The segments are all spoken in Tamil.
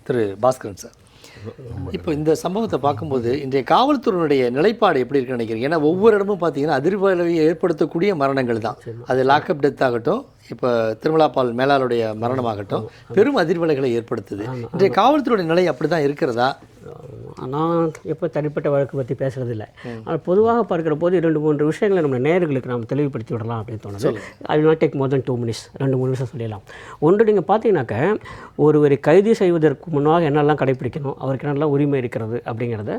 திரு பாஸ்கரன் சார், இப்போ இந்த சம்பவத்தை பார்க்கும்போது இன்றைய காவல்துறையினுடைய நிலைப்பாடு எப்படி இருக்குன்னு நினைக்கிறீங்க? ஏன்னா ஒவ்வொரு இடமும் பார்த்தீங்கன்னா அதிர்வலையை ஏற்படுத்தக்கூடிய மரணங்கள் தான். அது லாக்அப் டெத் ஆகட்டும், இப்போ திருமலா பால் மேலாளுடைய மரணமாகட்டும், பெரும் அதிர்வலைகளை ஏற்படுத்துது. இன்றைய காவல்துறையுடைய நிலை அப்படி தான் இருக்கிறதா? நான் எப்போ தனிப்பட்ட வழக்கு பற்றி பேசுகிறது இல்லை. ஆனால் பொதுவாக பார்க்குற போது 2-3 விஷயங்களை நம்ம நேயர்களுக்கு நம்ம தெளிவுபடுத்தி விடலாம் அப்படின்னு தோணுது. I will not take more then 2 minutes, 2-3 நிமிஷம் சொல்லிடலாம். ஒன்று, நீங்கள் பார்த்தீங்கன்னாக்க ஒருவரை கைது செய்வதற்கு முன்னாக என்னெல்லாம் கடைப்பிடிக்கணும், அவருக்கு என்னெல்லாம் உரிமை இருக்கிறது அப்படிங்கிறத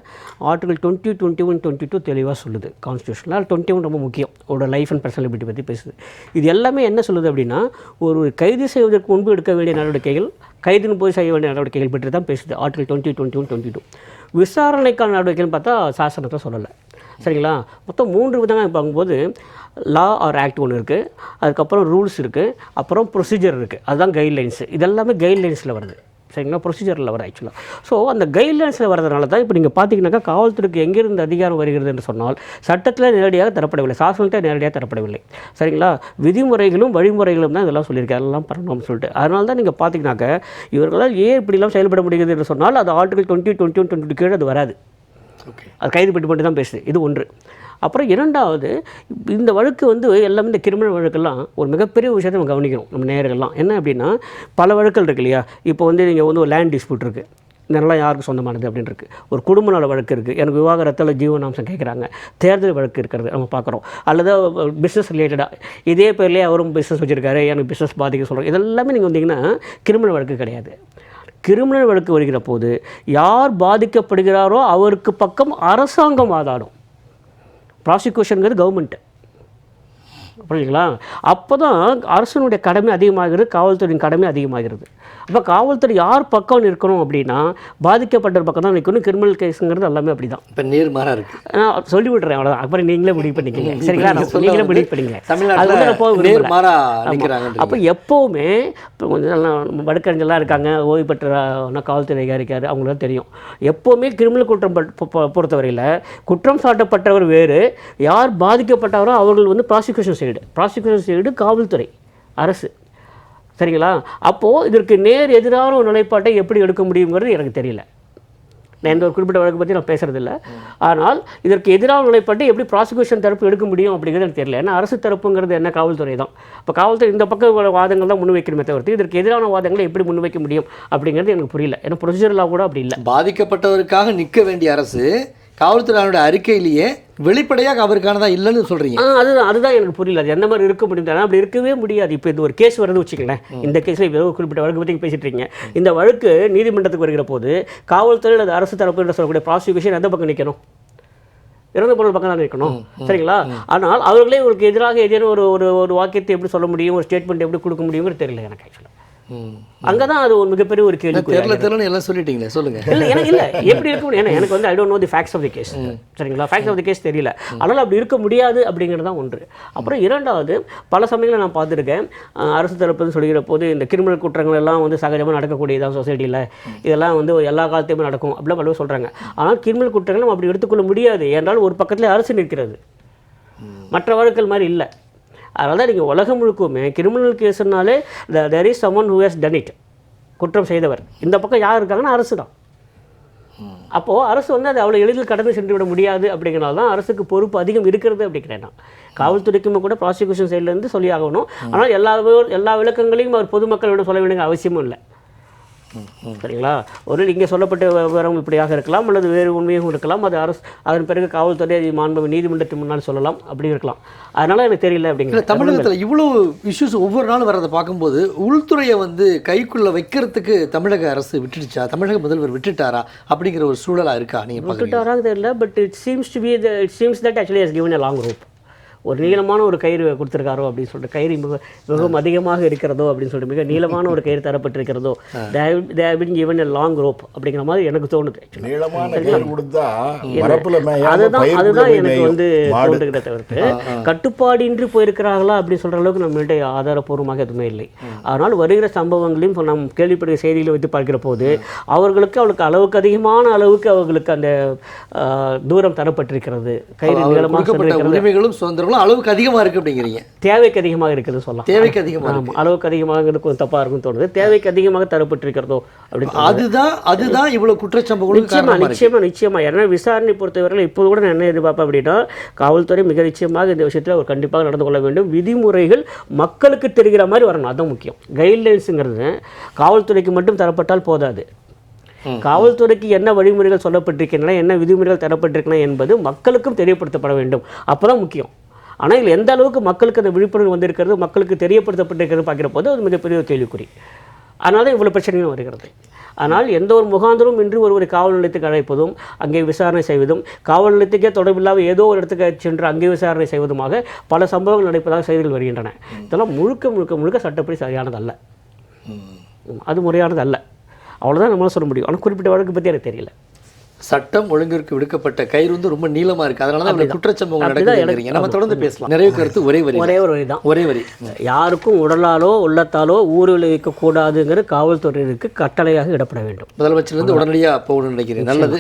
ஆர்டிகல் 20, 21, 22 தெளிவாக சொல்லுது கான்ஸ்டியூஷனில். அது 21 ரொம்ப முக்கியம். ஒரு லைஃப் அண்ட் பர்சனல் லிபர்ட்டி பற்றி பேசுது. இது எல்லாமே என்ன சொல்லுது அப்படின்னா, ஒரு கைது செய்வதற்கு முன்பு எடுக்க வேண்டிய நடவடிக்கைகள், கைதுன்னு போய் செய்ய வேண்டிய நடவடிக்கைகள் பற்றி தான் பேசுது ஆர்டிகல் 20, 21, 22. விசாரணைக்கான நடவடிக்கைன்னு பார்த்தா சாசனத்தை சொல்லலை. சரிங்களா? மொத்தம் 3 விதமாக பார்க்கும்போது லா ஆர் ஆக்ட் ஒன்று இருக்குது, அதுக்கப்புறம் ரூல்ஸ் இருக்குது, அப்புறம் ப்ரொசீஜர் இருக்குது. அதுதான் கைட்லைன்ஸு. இதெல்லாமே கைட்லைன்ஸில் வருது. சரிங்களா? ப்ரொசீஜரில் வர ஆக்சுவலாக. ஸோ அந்த கைட்லைன்ஸில் வரதுனால தான் இப்போ நீங்கள் பார்த்தீங்கன்னாக்கா காவல்துறைக்கு எங்கிருந்து அதிகாரம் வருகிறது என்று சொன்னால் சட்டத்தில் நேரடியாக தரப்படவில்லை, சாசனத்தை நேரடியாக தரப்படவில்லை. சரிங்களா? விதிமுறைகளும் வழிமுறைகளும் தான் இதெல்லாம் சொல்லியிருக்காரு, அதெல்லாம் பண்ணணும்னு சொல்லிட்டு. அதனால தான் நீங்கள் பார்த்தீங்கன்னாக்கா இவர்களால் ஏன் இப்படிலாம் செயல்பட முடியுது என்று சொன்னால் அது ஆர்டிகல் 20, 21, 22 கீழே அது வராது. அது கைது பெட்டு மட்டும் தான் பேசுது. இது ஒன்று. அப்புறம் இரண்டாவது, இந்த வழக்கு எல்லாமே இந்த கிரிமினல் வழக்கெல்லாம் ஒரு மிகப்பெரிய விஷயத்தை நம்ம கவனிக்கணும் நம்ம நேயர்கள்லாம். என்ன அப்படின்னா, பல வழக்குகள் இருக்கு இல்லையா? இப்போ நீங்கள் ஒரு லேண்ட் டிஸ்பியூட் இருக்குது, இதெல்லாம் யாருக்கு சொந்தமானது அப்படின்னு இருக்குது. ஒரு குடும்ப நல வழக்கு இருக்குது, எனக்கு விவாகரத்தில் ஜீவனாம்சம் கேட்குறாங்க. தேர்தல் வழக்கு இருக்கிறது நம்ம பார்க்குறோம். அல்லது பிஸ்னஸ் ரிலேட்டடாக இதே பேர்லேயே அவரும் பிஸ்னஸ் வச்சுருக்காரு, எனக்கு பிஸ்னஸ் பாதிக்க சொல்கிறோம். இதெல்லாமே நீங்கள் வந்தீங்கன்னா கிரிமினல் வழக்கு கிடையாது. கிரிமினல் வழக்கு வருகிற போது யார் பாதிக்கப்படுகிறாரோ அவருக்கு பக்கம் அரசாங்கம் ஆதாடும். ப்ராசிக்யூஷனுங்கிறது கவர்மெண்ட்டு. புரியுங்களா? அப்போ தான் அரசனுடைய கடமை அதிகமாகிறது, காவல்துறையின் கடமை அதிகமாகிறது. அப்போ காவல்துறை யார் பக்கம் நிற்கணும் அப்படின்னா பாதிக்கப்பட்ட பக்கம் தான் நிற்கணும். கிரிமினல் கேஸுங்கிறது எல்லாமே அப்படி தான். இப்போ நேர்மாறாக இருக்குது. நான் சொல்லிவிடுறேன், அவ்வளோதான். அப்புறம் நீங்களே முடிவு பண்ணிக்கங்க. சரிங்களா? நீங்களே முடிவு பண்ணிங்க. அப்போ எப்போவுமே இப்போ கொஞ்சம் வழக்கறிஞர்லாம் இருக்காங்க, ஓய்வு பெற்ற காவல்துறை அதிகாரிக்காரு, அவங்களுக்கு தெரியும். எப்போவுமே கிரிமினல் குற்றம் பொறுத்தவரையில் குற்றம் சாட்டப்பட்டவர் வேறு, யார் பாதிக்கப்பட்டவரோ அவர்கள் ப்ராசிக்யூஷன் சைடு காவல்துறை, அரசு. சரிங்களா? அப்போது இதற்கு நேர் எதிரான ஒரு நிலைப்பாட்டை எப்படி எடுக்க முடியுங்கிறது எனக்கு தெரியல. நான் எந்த ஒரு குறிப்பிட்ட வழக்கு பற்றி நான் பேசுகிறதில்ல. ஆனால் இதற்கு எதிரான நிலைப்பாட்டை எப்படி ப்ராசிக்யூஷன் தரப்பு எடுக்க முடியும் அப்படிங்கிறது எனக்கு தெரியல. ஏன்னா அரசு தரப்புங்கிறது என்ன, காவல்துறை தான். இப்போ காவல்துறை இந்த பக்கம் வாதங்கள் தான் முன்வைக்கணுமே தவிர்த்து இதற்கு எதிரான வாதங்களை எப்படி முன்வைக்க முடியும் அப்படிங்கிறது எனக்கு புரியல. ஏன்னா ப்ரொசீஜர்லாம் கூட அப்படி இல்லை. பாதிக்கப்பட்டவருக்காக நிற்க வேண்டிய அரசு காவல்துறையோட அறிக்கையிலேயே வெளிப்படையாக அவருக்கானதான் இல்லைன்னு சொல்கிறீங்க. அதுதான் எனக்கு புரியல. அது எந்த மாதிரி இருக்க முடியும்? அப்படி இருக்கவே முடியாது. இப்போ இது ஒரு கேஸ் வருது வச்சுக்கங்களேன். இந்த கேஸில் இப்போ குறிப்பிட்ட வழக்கு பற்றி பேசிட்டு இருக்கீங்க. இந்த வழக்கு நீதிமன்றத்துக்கு வருகிற போது காவல்துறை அல்லது அரசு தரப்பு என்று சொல்லக்கூடிய ப்ராசிக்யூஷன் எந்த பக்கம் நிற்கணும்? இறந்த பொருள் பக்கம் தான் இருக்கணும். சரிங்களா? ஆனால் அவர்களே உங்களுக்கு எதிராக ஏதேனும் ஒரு வாக்கியத்தை எப்படி சொல்ல முடியும், ஒரு ஸ்டேட்மெண்ட் எப்படி கொடுக்க முடியுங்கிறது தெரியல எனக்கு ஆக்சுவலாக. அங்கே தான் அது ஒரு மிகப்பெரிய ஒரு கேள்வி. தெரியல எல்லாம் சொல்லிட்டீங்களே, சொல்லுங்கள். இல்லை எப்படி இருக்கும்? ஏன்னா எனக்கு I don't know the facts of the case. சரிங்களா? ஃபேக்ட்ஸ் ஆஃப் தி கேஸ் தெரியல. அதனால் அப்படி இருக்க முடியாது அப்படிங்கிறது தான் ஒன்று. அப்புறம் இரண்டாவது, பல சமயங்களில் நான் பார்த்துருக்கேன், அரசு தரப்புன்னு சொல்லிக்கிற போது இந்த கிரிமினல் குற்றங்கள் எல்லாம் சகஜமாக நடக்கக்கூடியதான் சொசைட்டியில், இதெல்லாம் எல்லா காலத்தையுமே நடக்கும் அப்படிலாம் பல சொல்கிறாங்க. ஆனால் கிரிமினல் குற்றங்கள் நம்ம அப்படி எடுத்துக்கொள்ள முடியாது. ஏன்றால் ஒரு பக்கத்தில் அரசு நிற்கிறது, மற்ற வழக்குகள் மாதிரி இல்லை. அதனால தான் நீங்கள் உலகம் முழுக்குமே criminal கேஸுனாலே there is someone who has done it, குற்றம் செய்தவர். இந்த பக்கம் யார் இருக்காங்கன்னா அரசு தான். அப்போது அரசு அது அவ்வளோ எளிதில் கடந்து சென்று விட முடியாது. அப்படிங்கிறனால தான் அரசுக்கு பொறுப்பு அதிகம் இருக்கிறது அப்படிங்கிறேன் நான். காவல்துறைக்குமே கூட ப்ராசிக்யூஷன் சைட்லேருந்து சொல்லி ஆகணும். ஆனால் எல்லா விளக்கங்களையும் அவர் பொதுமக்களிடம் சொல்ல வேண்டிய அவசியமும் இல்லை. சரிங்களா? ஒரு இங்கே சொல்லப்பட்ட விவரம் இப்படியாக இருக்கலாம், அல்லது வேறு உண்மையும் இருக்கலாம். அது அரசு அதன் பிறகு காவல்துறை மாண்பு நீதிமன்றத்தின் முன்னால் சொல்லலாம், அப்படி இருக்கலாம். அதனால் எனக்கு தெரியல. அப்படிங்கிற தமிழகத்தில் இவ்வளோ இஷ்யூஸ் ஒவ்வொரு நாளும் வரதை பார்க்கும்போது உள்துறையை கைக்குள்ளே வைக்கிறதுக்கு தமிழக அரசு விட்டுடுச்சா, தமிழக முதல்வர் விட்டுட்டாரா அப்படிங்கிற ஒரு சூழலாக இருக்கா? நீங்கள் விட்டுட்டாராங்க தெரியல. But it seems that actually has given a long rope. ஒரு நீளமான ஒரு கயிறு கொடுத்துருக்காரோ அப்படின்னு சொல்லிட்டு, கயிறு மிகவும் அதிகமாக இருக்கிறதோ அப்படின்னு சொல்லிட்டு மிக நீளமான ஒரு கயிறு தரப்பட்டிருக்கிறதோ, they have been given a long rope அப்படிங்கிற மாதிரி எனக்கு தோணுது. அதுதான் எனக்கு தோன்றுகிற தவிர்த்து கட்டுப்பாடின்றி போயிருக்கிறார்களா அப்படின்னு சொல்கிற அளவுக்கு நம்மள்கிட்ட ஆதாரப்பூர்வமாக எதுவுமே இல்லை. அதனால் வருகிற சம்பவங்களையும் நம் கேள்விப்படுகிற செய்திகளை வைத்து பார்க்கிற போது அவர்களுக்கு அளவுக்கு அதிகமான அளவுக்கு அவர்களுக்கு அந்த தூரம் தரப்பட்டிருக்கிறது, கயிறு நீளமாக உரிமைகளும் சுதந்திரம் குற்றச்சம்பளம் அளவுக்கு அதிகமாக இருக்குது அப்படிங்கிறீங்க. தேவைக்கு அதிகமாக இருக்குதுன்னு சொல்லலாம். தேவைக்கு அதிகமாக ஆமாம், அளவுக்கு அதிகமாக கொஞ்சம் தப்பாக இருக்குன்னு தோணுது. தேவைக்கு அதிகமாக தரப்பட்டிருக்கிறதோ அப்படின்னு அதுதான் இவ்வளோ குற்றச்சம்பளம். நிச்சயமாக ஏன்னா விசாரணை பொறுத்தவரையில் இப்போது கூட நான் என்ன எதிர்பார்ப்பேன் அப்படின்னா, காவல்துறை மிக நிச்சயமாக இந்த விஷயத்தில் ஒரு கண்டிப்பாக நடந்து கொள்ள வேண்டும். விதிமுறைகள் மக்களுக்கு தெரிகிற மாதிரி வரணும், அதுதான் முக்கியம். கைட்லைன்ஸுங்கிறது காவல்துறைக்கு மட்டும் தரப்பட்டால் போதாது. காவல்துறைக்கு என்ன வழிமுறைகள் சொல்லப்பட்டிருக்கின்றன, என்ன விதிமுறைகள் தரப்பட்டிருக்கின்றன என்பது மக்களுக்கும் தெரியப்படுத்தப்பட வேண்டும். அப்போ தான் முக்கியம். ஆனால் இதில் எந்த அளவுக்கு மக்களுக்கு அந்த விழிப்புணர்வு வந்திருக்கிறது, மக்களுக்கு தெரியப்படுத்தப்பட்டிருக்கிறது பார்க்குற போது அது மிகப்பெரிய கேள்விக்குறி. அதனால தான் இவ்வளோ பிரச்சனையும் வருகிறது. ஆனால் எந்த ஒரு முகாந்திரமும் இன்றி ஒருவரை காவல் நிலையத்துக்கு அழைப்பதும், அங்கே விசாரணை செய்வதும், காவல் நிலையத்துக்கே தொடர்பில்லாத ஏதோ ஒரு இடத்துக்கு சென்று அங்கே விசாரணை செய்வதுமாக பல சம்பவங்கள் நடப்பதாக செய்திகள் வருகின்றன. இதெல்லாம் முழுக்க முழுக்க முழுக்க சட்டப்படி சரியானதல்ல, அது முறையானது அல்ல. அவ்வளோதான் நம்மளால் சொல்ல முடியும். ஆனால் குறிப்பிட்ட வழக்கு பற்றி எனக்கு தெரியல. சட்டம் ஒழுங்கிற்கு விடுக்கப்பட்ட கயிறு வந்து ரொம்ப நீளமாக இருக்குது. அதனால தான் குற்றச்சம்பவம் நடக்குதுங்கிறீங்க. நம்ம தொடர்ந்து பேசலாம். நிறைய கருத்து ஒரே ஒரு வரி தான். ஒரே வரி. யாருக்கும் உடலாலோ உள்ளத்தாலோ ஊரில் வைக்கக்கூடாதுங்கிற காவல்துறையினருக்கு கட்டளையாக இடப்பட வேண்டும். முதலமைச்சர்லேருந்து உடனடியாக போகணும்னு நினைக்கிறேன். நல்லது.